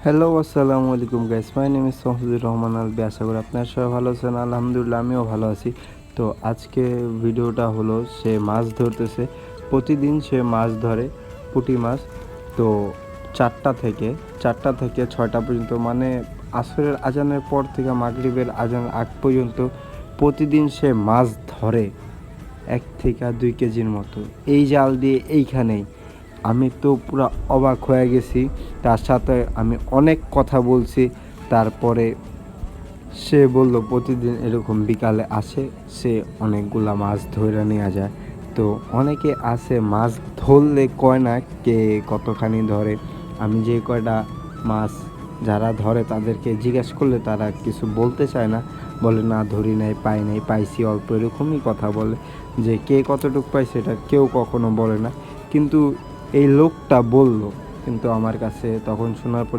Hello, আসসালামু আলাইকুম guys. My name is Shamsudur Rahman Albi. আশা করি আপনারা সবাই ভালো আছেন। আলহামদুলিল্লাহ আমিও ভালো আছি। তো আজকে ভিডিওটা হলো সে মাছ ধরতেছে। প্রতিদিন সে মাছ ধরে, পুঁটি মাছ। তো চারটা থেকে 6টা পর্যন্ত, মানে আসরের আজানের পর থেকে মাগরিবের আজানের আগ পর্যন্ত প্রতিদিন সে মাছ ধরে 1 থেকে 2 কেজির মতো এই জাল দিয়ে এইখানেই। আমি তো পুরো অবাক হয়ে গেছি। তার সাথে আমি অনেক কথা বলছি। তারপরে সে বলল প্রতিদিন এরকম বিকালে আসে, সে অনেকগুলা মাছ ধরে নিয়ে যায়। তো অনেকে আসে মাছ ধরলে কয় না কে কতখানি ধরে। আমি যে কয়টা মাছ যারা ধরে তাদেরকে জিজ্ঞেস করলে তারা কিছু বলতে চায় না, বলে না ধরি নাই, পাই নাই, পাইছি অল্প, এরকমই কথা বলে। যে কে কতটুকু পায় সেটা কেউ কখনো বলে না। কিন্তু এই লোকটা বলল, কিন্তু আমার কাছে তখন শোনার পরে